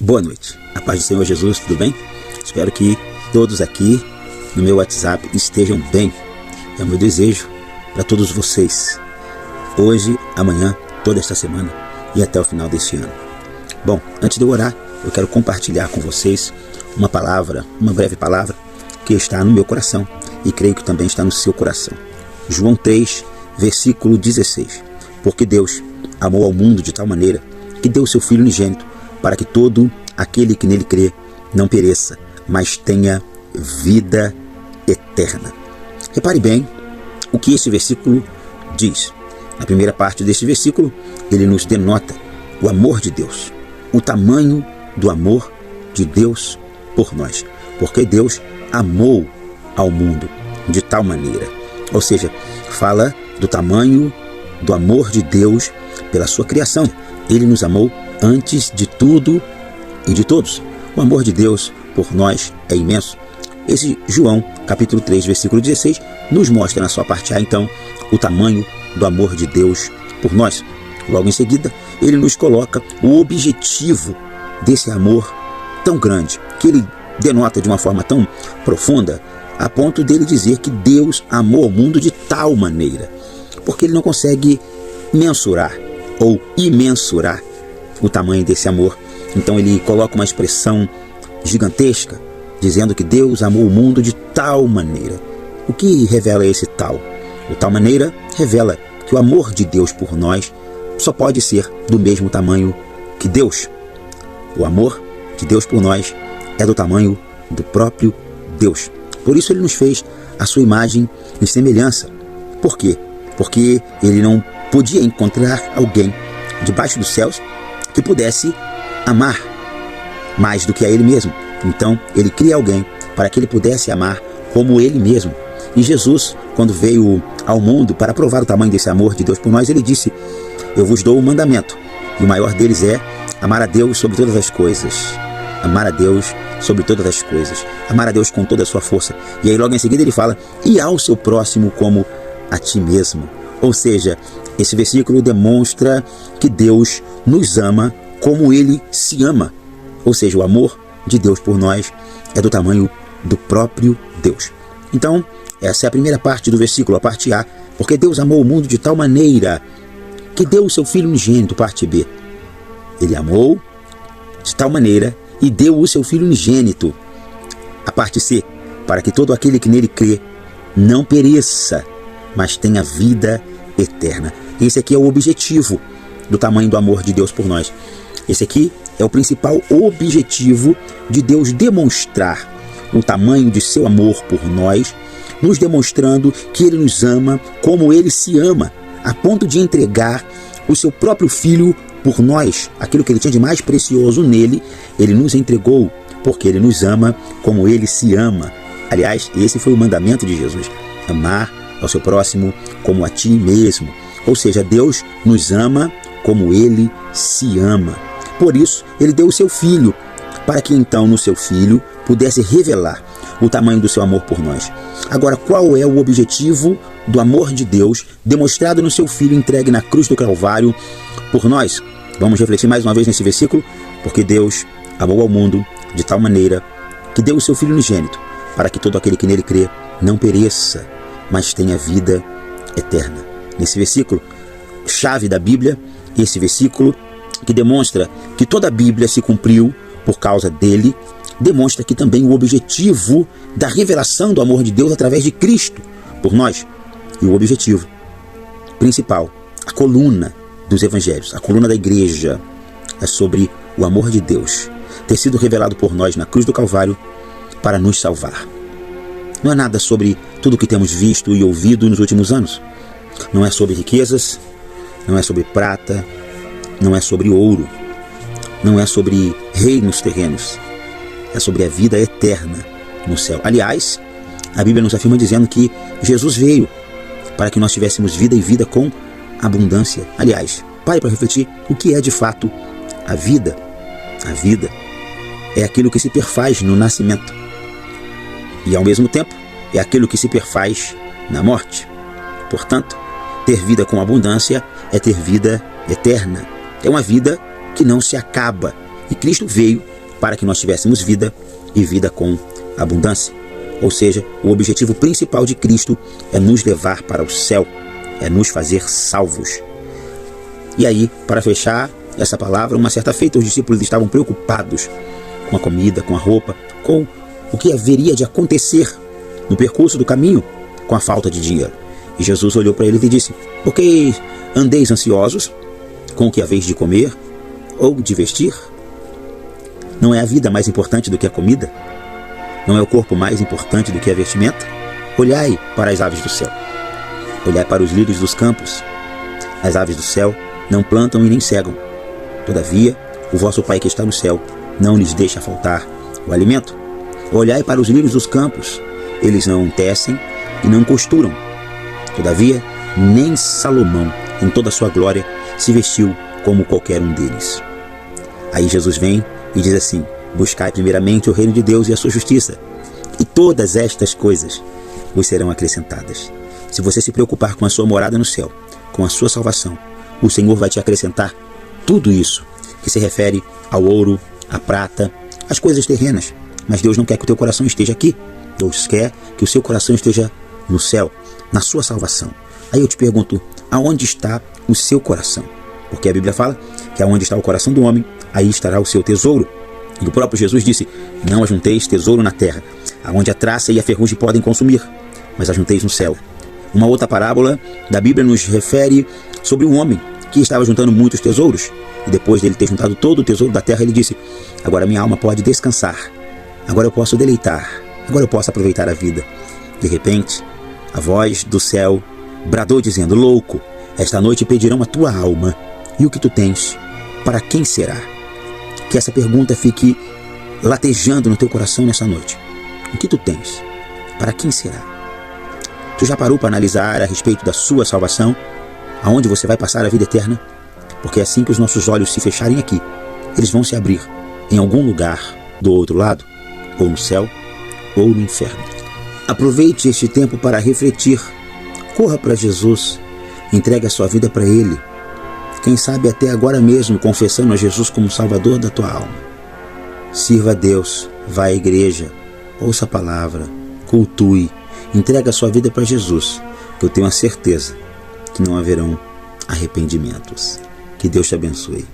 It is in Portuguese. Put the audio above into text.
Boa noite, a paz do Senhor Jesus, tudo bem? Espero que todos aqui no meu WhatsApp estejam bem. É o meu desejo para todos vocês, hoje, amanhã, toda esta semana e até o final deste ano. Bom, antes de eu orar, eu quero compartilhar com vocês uma palavra, uma breve palavra que está no meu coração e creio que também está no seu coração. João 3, versículo 16. Porque Deus amou ao mundo de tal maneira que deu o seu Filho unigênito para que todo aquele que nele crê não pereça, mas tenha vida eterna. Repare bem o que esse versículo diz. Na primeira parte deste versículo, ele nos denota o amor de Deus, o tamanho do amor de Deus por nós. Porque Deus amou ao mundo de tal maneira. Ou seja, fala do tamanho do amor de Deus pela sua criação. Ele nos amou antes de tudo e de todos. O amor de Deus por nós é imenso. Esse João, capítulo 3, versículo 16, nos mostra na sua parte A, então, o tamanho do amor de Deus por nós. Logo em seguida, ele nos coloca o objetivo desse amor tão grande, que ele denota de uma forma tão profunda, a ponto dele dizer que Deus amou o mundo de tal maneira, porque ele não consegue mensurar ou imensurar o tamanho desse amor. Então ele coloca uma expressão gigantesca, dizendo que Deus amou o mundo de tal maneira. O que revela esse tal? O tal maneira revela que o amor de Deus por nós só pode ser do mesmo tamanho que Deus. O amor de Deus por nós é do tamanho do próprio Deus. Por isso ele nos fez a sua imagem e semelhança. Por quê? Porque ele não podia encontrar alguém debaixo dos céus que pudesse amar mais do que a ele mesmo. Então ele cria alguém para que ele pudesse amar como ele mesmo. E Jesus, quando veio ao mundo para provar o tamanho desse amor de Deus por nós, ele disse: eu vos dou um mandamento, e o maior deles é amar a Deus sobre todas as coisas. Amar a Deus sobre todas as coisas. Amar a Deus com toda a sua força. E aí logo em seguida ele fala: e ao seu próximo como a ti mesmo. Ou seja, esse versículo demonstra que Deus nos ama como ele se ama. Ou seja, o amor de Deus por nós é do tamanho do próprio Deus. Então, essa é a primeira parte do versículo, a parte A. Porque Deus amou o mundo de tal maneira que deu o seu Filho unigênito, parte B. Ele amou de tal maneira e deu o seu Filho unigênito, a parte C, para que todo aquele que nele crê não pereça, mas tenha vida eterna. Esse aqui é o objetivo do tamanho do amor de Deus por nós. Esse aqui é o principal objetivo de Deus demonstrar o tamanho de seu amor por nós, nos demonstrando que ele nos ama como ele se ama, a ponto de entregar o seu próprio Filho por nós. Aquilo que ele tinha de mais precioso nele, ele nos entregou, porque ele nos ama como ele se ama. Aliás, esse foi o mandamento de Jesus: amar ao seu próximo como a ti mesmo. Ou seja, Deus nos ama como ele se ama. Por isso, ele deu o seu Filho, para que então no seu Filho pudesse revelar o tamanho do seu amor por nós. Agora, qual é o objetivo do amor de Deus demonstrado no seu Filho entregue na cruz do Calvário por nós? Vamos refletir mais uma vez nesse versículo. Porque Deus amou ao mundo de tal maneira que deu o seu Filho unigênito, para que todo aquele que nele crê não pereça, mas tenha vida eterna. Nesse versículo, chave da Bíblia, esse versículo que demonstra que toda a Bíblia se cumpriu por causa dele, demonstra que também o objetivo da revelação do amor de Deus através de Cristo por nós. E o objetivo principal, a coluna dos evangelhos, a coluna da igreja, é sobre o amor de Deus ter sido revelado por nós na cruz do Calvário para nos salvar. Não é nada sobre tudo o que temos visto e ouvido nos últimos anos. Não é sobre riquezas, não é sobre prata, não é sobre ouro, não é sobre reinos terrenos. É sobre a vida eterna no céu. Aliás, a Bíblia nos afirma dizendo que Jesus veio para que nós tivéssemos vida e vida com abundância. Aliás, pare para refletir o que é de fato a vida. A vida é aquilo que se perfaz no nascimento e ao mesmo tempo é aquilo que se perfaz na morte. Portanto, ter vida com abundância é ter vida eterna. É uma vida que não se acaba, E Cristo veio para que nós tivéssemos vida e vida com abundância. Ou seja, o objetivo principal de Cristo é nos levar para o céu, é nos fazer salvos. E aí, para fechar essa palavra, uma certa feita os discípulos estavam preocupados com a comida, com a roupa, com o que haveria de acontecer no percurso do caminho com a falta de dinheiro. E Jesus olhou para eles e disse: por que andeis ansiosos com o que haveis de comer ou de vestir? Não é a vida mais importante do que a comida? Não é o corpo mais importante do que a vestimenta? Olhai para as aves do céu. Olhai para os lírios dos campos. As aves do céu não plantam e nem cegam. Todavia, o vosso Pai que está no céu não lhes deixa faltar o alimento. Olhai para os lírios dos campos. Eles não tecem e não costuram. Todavia, nem Salomão, em toda a sua glória, se vestiu como qualquer um deles. Aí Jesus vem e diz assim: buscai primeiramente o reino de Deus e a sua justiça, e todas estas coisas vos serão acrescentadas. Se você se preocupar com a sua morada no céu, com a sua salvação, o Senhor vai te acrescentar tudo isso, que se refere ao ouro, à prata, às coisas terrenas. Mas Deus não quer que o teu coração esteja aqui. Deus quer que o seu coração esteja no céu, na sua salvação. Aí eu te pergunto, aonde está o seu coração? Porque a Bíblia fala que aonde está o coração do homem, aí estará o seu tesouro. E o próprio Jesus disse: não ajunteis tesouro na terra, aonde a traça e a ferrugem podem consumir, mas ajunteis no céu. Uma outra parábola da Bíblia nos refere sobre um homem que estava juntando muitos tesouros, e depois dele ter juntado todo o tesouro da terra, ele disse: agora minha alma pode descansar, agora eu posso deleitar, agora eu posso aproveitar a vida. De repente, a voz do céu bradou dizendo: louco, esta noite pedirão a tua alma, e o que tu tens, para quem será? Que essa pergunta fique latejando no teu coração nessa noite. O que tu tens, para quem será? Tu já parou para analisar a respeito da sua salvação, aonde você vai passar a vida eterna? Porque assim que os nossos olhos se fecharem aqui, eles vão se abrir em algum lugar do outro lado, ou no céu, ou no inferno. Aproveite este tempo para refletir. Corra para Jesus, entregue a sua vida para Ele. Quem sabe até agora mesmo confessando a Jesus como Salvador da tua alma. Sirva a Deus, vá à igreja, ouça a palavra, cultue, entregue a sua vida para Jesus, que eu tenho a certeza que não haverão arrependimentos. Que Deus te abençoe.